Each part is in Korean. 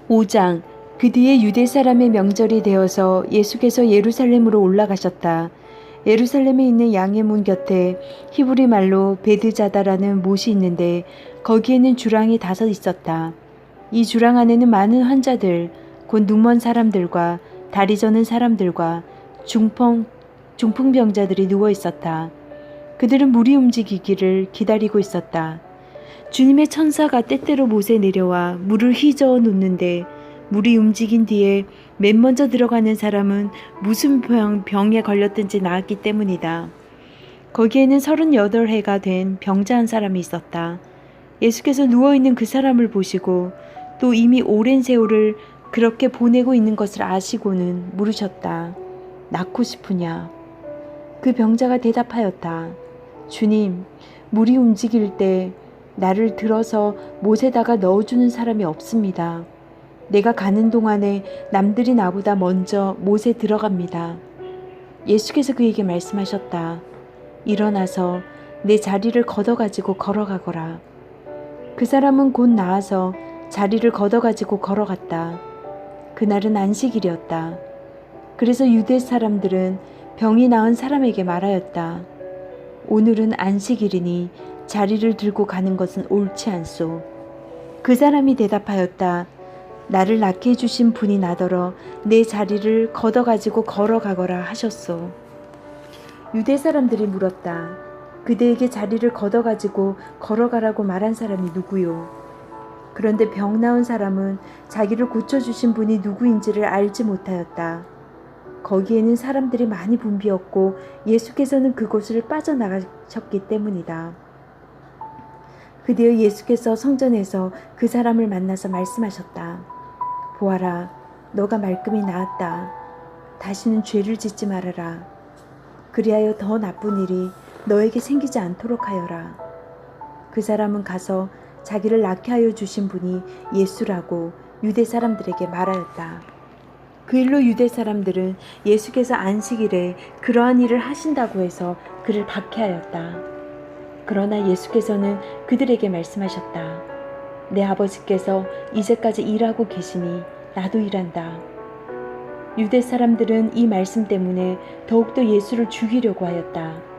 5장. 그 뒤에 유대 사람의 명절이 되어서 예수께서 예루살렘으로 올라가셨다. 예루살렘에 있는 양의 문 곁에 히브리 말로 베드자다라는 못이 있는데 거기에는 주랑이 5 있었다. 이 주랑 안에는 많은 환자들, 곧 눈먼 사람들과 다리 저는 사람들과 중풍병자들이 누워 있었다. 그들은 물이 움직이기를 기다리고 있었다. 주님의 천사가 때때로 못에 내려와 물을 휘저어 놓는데 물이 움직인 뒤에 맨 먼저 들어가는 사람은 무슨 병에 걸렸든지 나았기 때문이다. 거기에는 38해가 된 병자 한 사람이 있었다. 예수께서 누워있는 그 사람을 보시고 또 이미 오랜 세월을 그렇게 보내고 있는 것을 아시고는 물으셨다. 낫고 싶으냐? 그 병자가 대답하였다. 주님, 물이 움직일 때 나를 들어서 못에다가 넣어주는 사람이 없습니다. 내가 가는 동안에 남들이 나보다 먼저 못에 들어갑니다. 예수께서 그에게 말씀하셨다. 일어나서 내 자리를 걷어가지고 걸어가거라. 그 사람은 곧 나아서 자리를 걷어가지고 걸어갔다. 그날은 안식일이었다. 그래서 유대 사람들은 병이 나은 사람에게 말하였다. 오늘은 안식일이니 자리를 들고 가는 것은 옳지 않소. 그 사람이 대답하였다. 나를 낫게 해주신 분이 나더러 내 자리를 걷어가지고 걸어가거라 하셨소. 유대 사람들이 물었다. 그대에게 자리를 걷어가지고 걸어가라고 말한 사람이 누구요? 그런데 병 나은 사람은 자기를 고쳐주신 분이 누구인지를 알지 못하였다. 거기에는 사람들이 많이 붐비었고 예수께서는 그곳을 빠져나가셨기 때문이다. 그뒤에 예수께서 성전에서 그 사람을 만나서 말씀하셨다. 보아라, 너가 말끔히 나았다. 다시는 죄를 짓지 말아라. 그리하여 더 나쁜 일이 너에게 생기지 않도록 하여라. 그 사람은 가서 자기를 낫게 하여 주신 분이 예수라고 유대 사람들에게 말하였다. 그 일로 유대 사람들은 예수께서 안식일에 그러한 일을 하신다고 해서 그를 박해하였다. 그러나 예수께서는 그들에게 말씀하셨다. 내 아버지께서 이제까지 일하고 계시니 나도 일한다. 유대 사람들은 이 말씀 때문에 더욱더 예수를 죽이려고 하였다.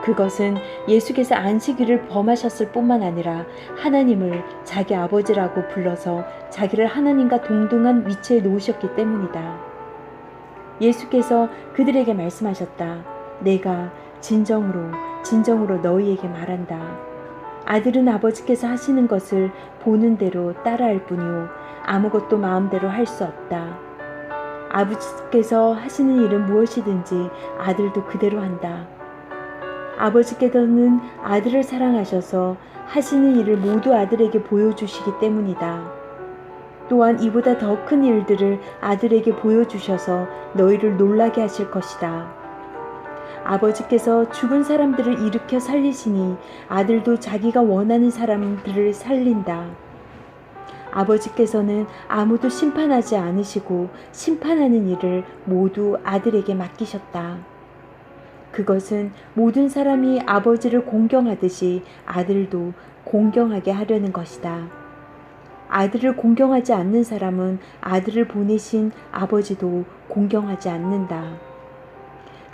그것은 예수께서 안식일을 범하셨을 뿐만 아니라 하나님을 자기 아버지라고 불러서 자기를 하나님과 동등한 위치에 놓으셨기 때문이다. 예수께서 그들에게 말씀하셨다. 내가 진정으로 너희에게 말한다. 아들은 아버지께서 하시는 것을 보는 대로 따라할 뿐이요 아무것도 마음대로 할 수 없다. 아버지께서 하시는 일은 무엇이든지 아들도 그대로 한다. 아버지께서는 아들을 사랑하셔서 하시는 일을 모두 아들에게 보여주시기 때문이다. 또한 이보다 더 큰 일들을 아들에게 보여주셔서 너희를 놀라게 하실 것이다. 아버지께서 죽은 사람들을 일으켜 살리시니 아들도 자기가 원하는 사람들을 살린다. 아버지께서는 아무도 심판하지 않으시고 심판하는 일을 모두 아들에게 맡기셨다. 그것은 모든 사람이 아버지를 공경하듯이 아들도 공경하게 하려는 것이다. 아들을 공경하지 않는 사람은 아들을 보내신 아버지도 공경하지 않는다.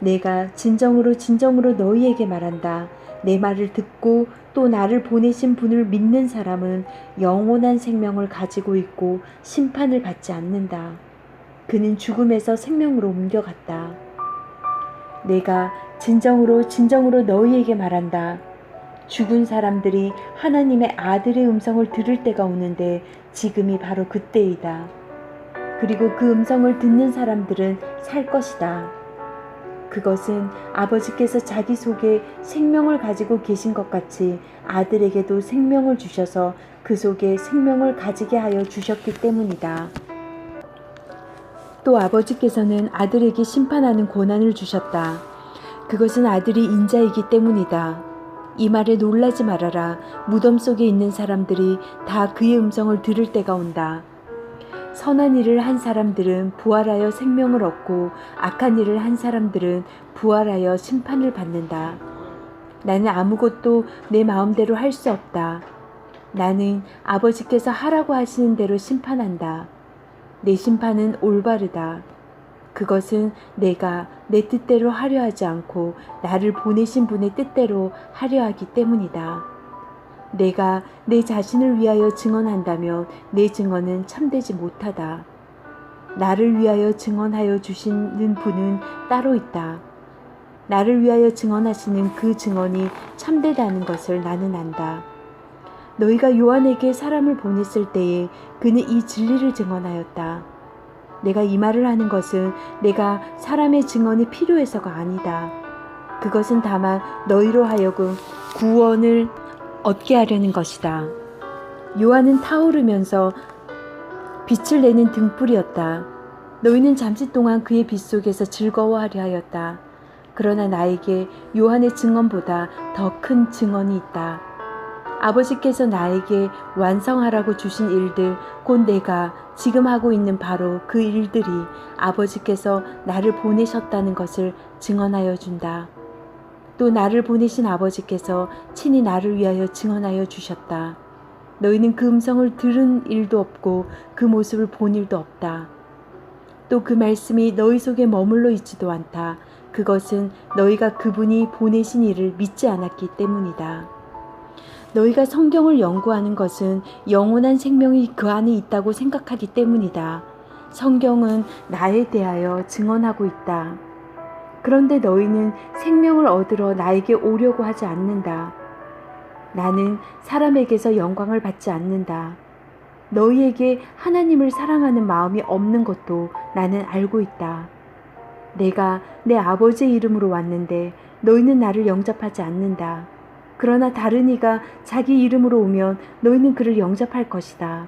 내가 진정으로 너희에게 말한다. 내 말을 듣고 또 나를 보내신 분을 믿는 사람은 영원한 생명을 가지고 있고 심판을 받지 않는다. 그는 죽음에서 생명으로 옮겨갔다. 내가 진정으로 너희에게 말한다. 죽은 사람들이 하나님의 아들의 음성을 들을 때가 오는데 지금이 바로 그때이다. 그리고 그 음성을 듣는 사람들은 살 것이다. 그것은 아버지께서 자기 속에 생명을 가지고 계신 것 같이 아들에게도 생명을 주셔서 그 속에 생명을 가지게 하여 주셨기 때문이다. 또 아버지께서는 아들에게 심판하는 권한을 주셨다. 그것은 아들이 인자이기 때문이다. 이 말에 놀라지 말아라. 무덤 속에 있는 사람들이 다 그의 음성을 들을 때가 온다. 선한 일을 한 사람들은 부활하여 생명을 얻고 악한 일을 한 사람들은 부활하여 심판을 받는다. 나는 아무것도 내 마음대로 할 수 없다. 나는 아버지께서 하라고 하시는 대로 심판한다. 내 심판은 올바르다. 그것은 내가 내 뜻대로 하려 하지 않고 나를 보내신 분의 뜻대로 하려 하기 때문이다. 내가 내 자신을 위하여 증언한다면 내 증언은 참되지 못하다. 나를 위하여 증언하여 주시는 분은 따로 있다. 나를 위하여 증언하시는 그 증언이 참되다는 것을 나는 안다. 너희가 요한에게 사람을 보냈을 때에 그는 이 진리를 증언하였다. 내가 이 말을 하는 것은 내가 사람의 증언이 필요해서가 아니다. 그것은 다만 너희로 하여금 구원을 얻게 하려는 것이다. 요한은 타오르면서 빛을 내는 등불이었다. 너희는 잠시 동안 그의 빛 속에서 즐거워하려 하였다. 그러나 나에게 요한의 증언보다 더 큰 증언이 있다. 아버지께서 나에게 완성하라고 주신 일들, 곧 내가 지금 하고 있는 바로 그 일들이 아버지께서 나를 보내셨다는 것을 증언하여 준다. 또 나를 보내신 아버지께서 친히 나를 위하여 증언하여 주셨다. 너희는 그 음성을 들은 일도 없고 그 모습을 본 일도 없다. 또 그 말씀이 너희 속에 머물러 있지도 않다. 그것은 너희가 그분이 보내신 이를 믿지 않았기 때문이다. 너희가 성경을 연구하는 것은 영원한 생명이 그 안에 있다고 생각하기 때문이다. 성경은 나에 대하여 증언하고 있다. 그런데 너희는 생명을 얻으러 나에게 오려고 하지 않는다. 나는 사람에게서 영광을 받지 않는다. 너희에게 하나님을 사랑하는 마음이 없는 것도 나는 알고 있다. 내가 내 아버지의 이름으로 왔는데 너희는 나를 영접하지 않는다. 그러나 다른 이가 자기 이름으로 오면 너희는 그를 영접할 것이다.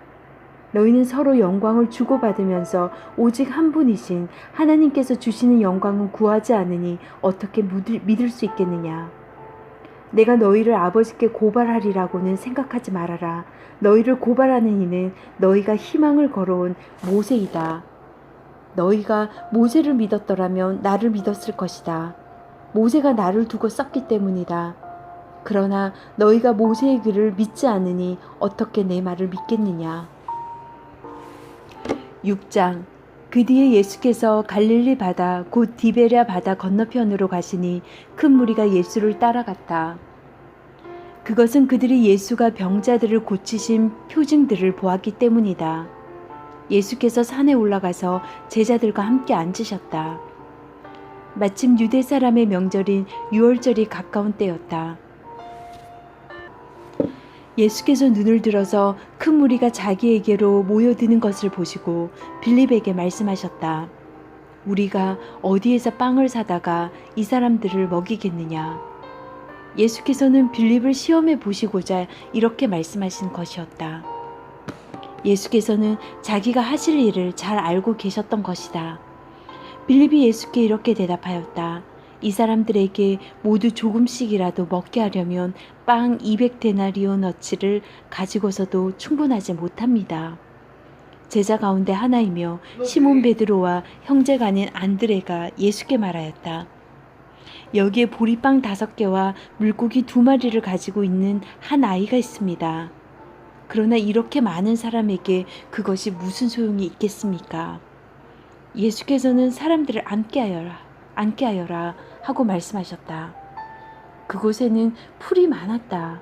너희는 서로 영광을 주고받으면서 오직 한 분이신 하나님께서 주시는 영광은 구하지 않으니 어떻게 믿을 수 있겠느냐. 내가 너희를 아버지께 고발하리라고는 생각하지 말아라. 너희를 고발하는 이는 너희가 희망을 걸어온 모세이다. 너희가 모세를 믿었더라면 나를 믿었을 것이다. 모세가 나를 두고 썼기 때문이다. 그러나 너희가 모세의 글을 믿지 않으니 어떻게 내 말을 믿겠느냐. 6장. 그 뒤에 예수께서 갈릴리 바다 곧 디베랴 바다 건너편으로 가시니 큰 무리가 예수를 따라갔다. 그것은 그들이 예수가 병자들을 고치신 표징들을 보았기 때문이다. 예수께서 산에 올라가서 제자들과 함께 앉으셨다. 마침 유대 사람의 명절인 유월절이 가까운 때였다. 예수께서 눈을 들어서 큰 무리가 자기에게로 모여드는 것을 보시고 빌립에게 말씀하셨다. 우리가 어디에서 빵을 사다가 이 사람들을 먹이겠느냐. 예수께서는 빌립을 시험해 보시고자 이렇게 말씀하신 것이었다. 예수께서는 자기가 하실 일을 잘 알고 계셨던 것이다. 빌립이 예수께 이렇게 대답하였다. 이 사람들에게 모두 조금씩이라도 먹게 하려면 빵 200데나리오너치를 가지고서도 충분하지 못합니다. 제자 가운데 하나이며 시몬 베드로와 형제가 아닌 안드레가 예수께 말하였다. 여기에 보리빵 5개와 물고기 2마리를 가지고 있는 한 아이가 있습니다. 그러나 이렇게 많은 사람에게 그것이 무슨 소용이 있겠습니까? 예수께서는 사람들을 앉게 하여라 하고 말씀하셨다. 그곳에는 풀이 많았다.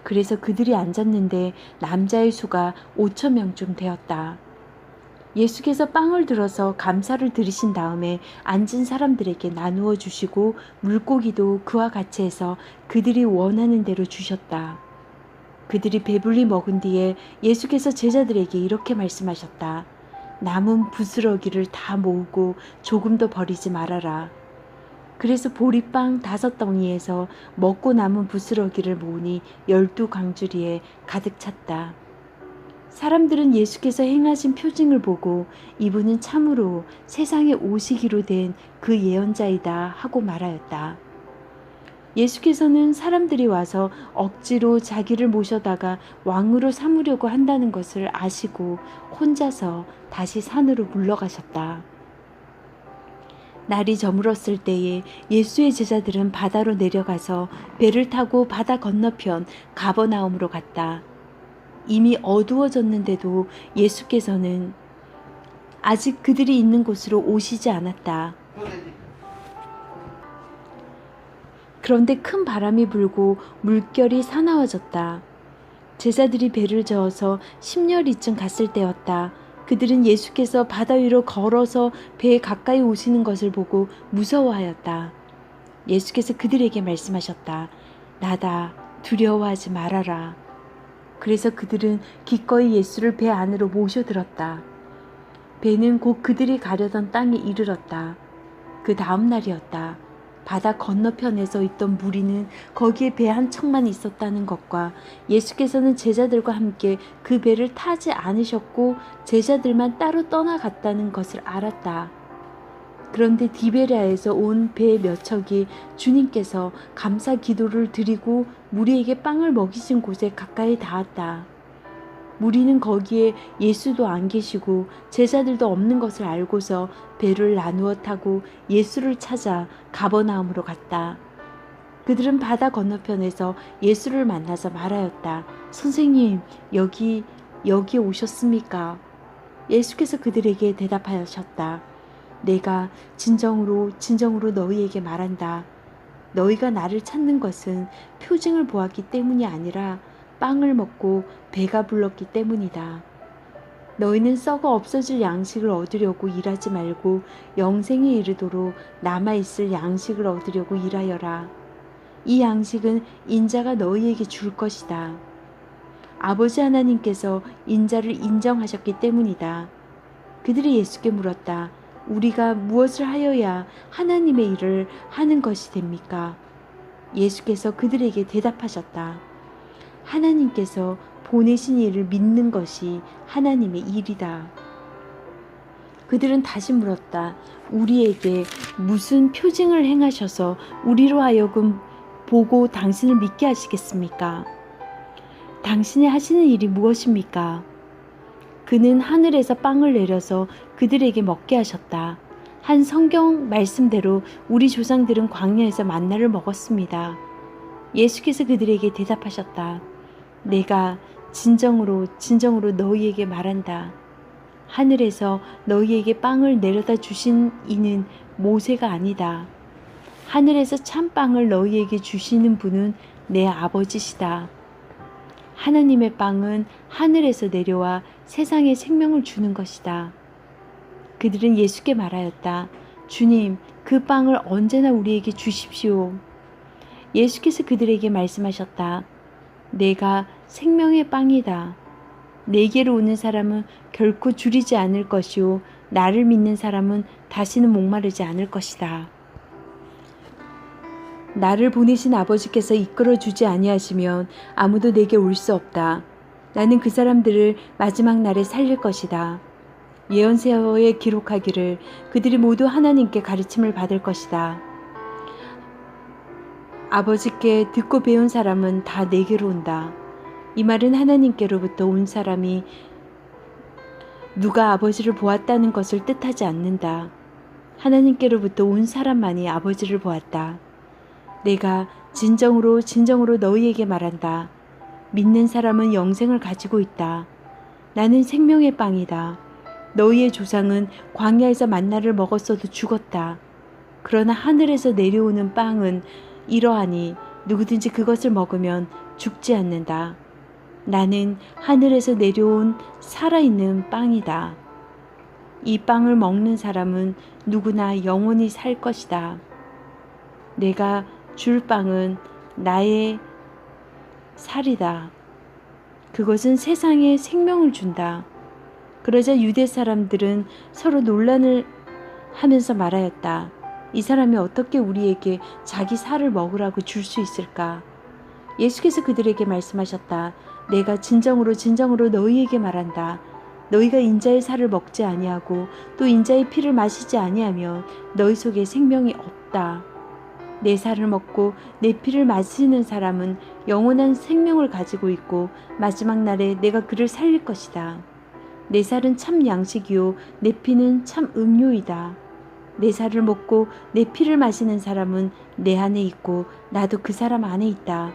그래서 그들이 앉았는데 남자의 수가 5,000명쯤 되었다. 예수께서 빵을 들어서 감사를 드리신 다음에 앉은 사람들에게 나누어 주시고 물고기도 그와 같이 해서 그들이 원하는 대로 주셨다. 그들이 배불리 먹은 뒤에 예수께서 제자들에게 이렇게 말씀하셨다. 남은 부스러기를 다 모으고 조금도 버리지 말아라. 그래서 보리빵 5덩이에서 먹고 남은 부스러기를 모으니 12광주리에 가득 찼다. 사람들은 예수께서 행하신 표징을 보고 이분은 참으로 세상에 오시기로 된 그 예언자이다 하고 말하였다. 예수께서는 사람들이 와서 억지로 자기를 모셔다가 왕으로 삼으려고 한다는 것을 아시고 혼자서 다시 산으로 물러가셨다. 날이 저물었을 때에 예수의 제자들은 바다로 내려가서 배를 타고 바다 건너편 가버나움으로 갔다. 이미 어두워졌는데도 예수께서는 아직 그들이 있는 곳으로 오시지 않았다. 그런데 큰 바람이 불고 물결이 사나워졌다. 제자들이 배를 저어서 십여리쯤 갔을 때였다. 그들은 예수께서 바다 위로 걸어서 배에 가까이 오시는 것을 보고 무서워하였다. 예수께서 그들에게 말씀하셨다. 나다, 두려워하지 말아라. 그래서 그들은 기꺼이 예수를 배 안으로 모셔들었다. 배는 곧 그들이 가려던 땅에 이르렀다. 그 다음 날이었다. 바다 건너편에 서 있던 무리는 거기에 배 한 척만 있었다는 것과 예수께서는 제자들과 함께 그 배를 타지 않으셨고 제자들만 따로 떠나갔다는 것을 알았다. 그런데 디베랴에서 온 배 몇 척이 주님께서 감사 기도를 드리고 무리에게 빵을 먹이신 곳에 가까이 닿았다. 무리는 거기에 예수도 안 계시고 제자들도 없는 것을 알고서 배를 나누어 타고 예수를 찾아 가버나움으로 갔다. 그들은 바다 건너편에서 예수를 만나서 말하였다. 선생님, 여기 오셨습니까? 예수께서 그들에게 대답하셨다. 내가 진정으로 너희에게 말한다. 너희가 나를 찾는 것은 표징을 보았기 때문이 아니라 빵을 먹고 배가 불렀기 때문이다. 너희는 썩어 없어질 양식을 얻으려고 일하지 말고 영생에 이르도록 남아있을 양식을 얻으려고 일하여라. 이 양식은 인자가 너희에게 줄 것이다. 아버지 하나님께서 인자를 인정하셨기 때문이다. 그들이 예수께 물었다. 우리가 무엇을 하여야 하나님의 일을 하는 것이 됩니까? 예수께서 그들에게 대답하셨다. 하나님께서 보내신 일을 믿는 것이 하나님의 일이다. 그들은 다시 물었다. 우리에게 무슨 표징을 행하셔서 우리로 하여금 보고 당신을 믿게 하시겠습니까? 당신이 하시는 일이 무엇입니까? 그는 하늘에서 빵을 내려서 그들에게 먹게 하셨다. 한 성경 말씀대로 우리 조상들은 광야에서 만나를 먹었습니다. 예수께서 그들에게 대답하셨다. 내가 진정으로 너희에게 말한다. 하늘에서 너희에게 빵을 내려다 주신 이는 모세가 아니다. 하늘에서 참빵을 너희에게 주시는 분은 내 아버지시다. 하나님의 빵은 하늘에서 내려와 세상에 생명을 주는 것이다. 그들은 예수께 말하였다. 주님, 그 빵을 언제나 우리에게 주십시오. 예수께서 그들에게 말씀하셨다. 내가 생명의 빵이다. 내게로 오는 사람은 결코 줄이지 않을 것이요 나를 믿는 사람은 다시는 목마르지 않을 것이다. 나를 보내신 아버지께서 이끌어 주지 아니하시면 아무도 내게 올 수 없다. 나는 그 사람들을 마지막 날에 살릴 것이다. 예언서에 기록하기를 그들이 모두 하나님께 가르침을 받을 것이다. 아버지께 듣고 배운 사람은 다 내게로 온다. 이 말은 하나님께로부터 온 사람이 누가 아버지를 보았다는 것을 뜻하지 않는다. 하나님께로부터 온 사람만이 아버지를 보았다. 내가 진정으로 너희에게 말한다. 믿는 사람은 영생을 가지고 있다. 나는 생명의 빵이다. 너희의 조상은 광야에서 만나를 먹었어도 죽었다. 그러나 하늘에서 내려오는 빵은 이러하니 누구든지 그것을 먹으면 죽지 않는다. 나는 하늘에서 내려온 살아있는 빵이다. 이 빵을 먹는 사람은 누구나 영원히 살 것이다. 내가 줄 빵은 나의 살이다. 그것은 세상에 생명을 준다. 그러자 유대 사람들은 서로 논란을 하면서 말하였다. 이 사람이 어떻게 우리에게 자기 살을 먹으라고 줄 수 있을까? 예수께서 그들에게 말씀하셨다. 내가 진정으로 너희에게 말한다. 너희가 인자의 살을 먹지 아니하고 또 인자의 피를 마시지 아니하면 너희 속에 생명이 없다. 내 살을 먹고 내 피를 마시는 사람은 영원한 생명을 가지고 있고 마지막 날에 내가 그를 살릴 것이다. 내 살은 참 양식이요 내 피는 참 음료이다. 내 살을 먹고 내 피를 마시는 사람은 내 안에 있고 나도 그 사람 안에 있다.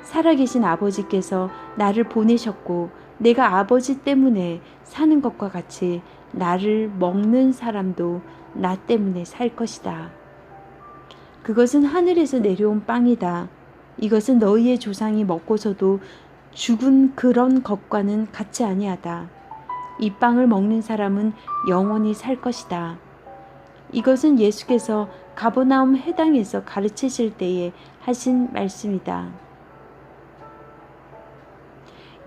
살아계신 아버지께서 나를 보내셨고 내가 아버지 때문에 사는 것과 같이 나를 먹는 사람도 나 때문에 살 것이다. 그것은 하늘에서 내려온 빵이다. 이것은 너희의 조상이 먹고서도 죽은 그런 것과는 같이 아니하다. 이 빵을 먹는 사람은 영원히 살 것이다. 이것은 예수께서 가버나움 회당에서 가르치실 때에 하신 말씀이다.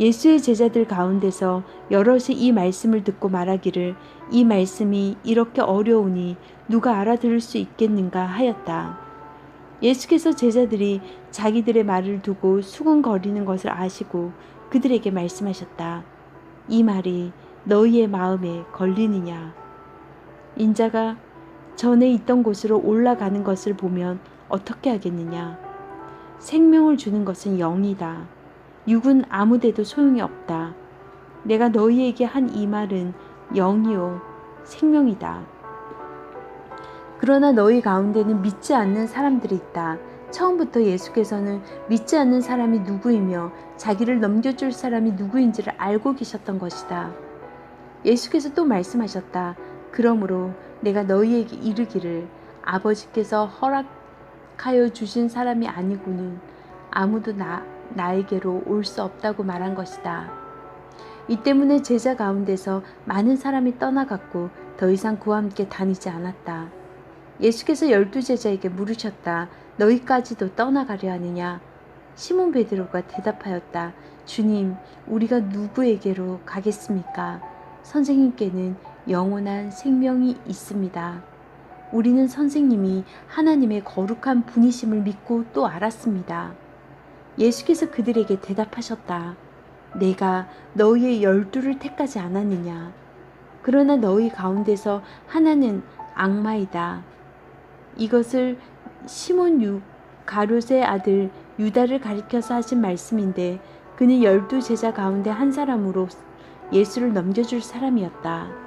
예수의 제자들 가운데서 여럿이 이 말씀을 듣고 말하기를 이 말씀이 이렇게 어려우니 누가 알아들을 수 있겠는가 하였다. 예수께서 제자들이 자기들의 말을 두고 수군거리는 것을 아시고 그들에게 말씀하셨다. 이 말이 너희의 마음에 걸리느냐? 인자가 전에 있던 곳으로 올라가는 것을 보면 어떻게 하겠느냐? 생명을 주는 것은 영이다. 육은 아무데도 소용이 없다. 내가 너희에게 한 이 말은 영이요 생명이다. 그러나 너희 가운데는 믿지 않는 사람들이 있다. 처음부터 예수께서는 믿지 않는 사람이 누구이며 자기를 넘겨줄 사람이 누구인지를 알고 계셨던 것이다. 예수께서 또 말씀하셨다. 그러므로 내가 너희에게 이르기를 아버지께서 허락하여 주신 사람이 아니고는 아무도 나에게로 올 수 없다고 말한 것이다. 이 때문에 제자 가운데서 많은 사람이 떠나갔고 더 이상 그와 함께 다니지 않았다. 예수께서 12제자에게 물으셨다. 너희까지도 떠나가려 하느냐? 시몬 베드로가 대답하였다. 주님, 우리가 누구에게로 가겠습니까? 선생님께는 영원한 생명이 있습니다. 우리는 선생님이 하나님의 거룩한 분이심을 믿고 또 알았습니다. 예수께서 그들에게 대답하셨다. 내가 너희의 12를 택하지 않았느냐? 그러나 너희 가운데서 하나는 악마이다. 이것을 시몬 가룟의 아들 유다를 가리켜서 하신 말씀인데 그는 12제자 가운데 한 사람으로 예수를 넘겨줄 사람이었다.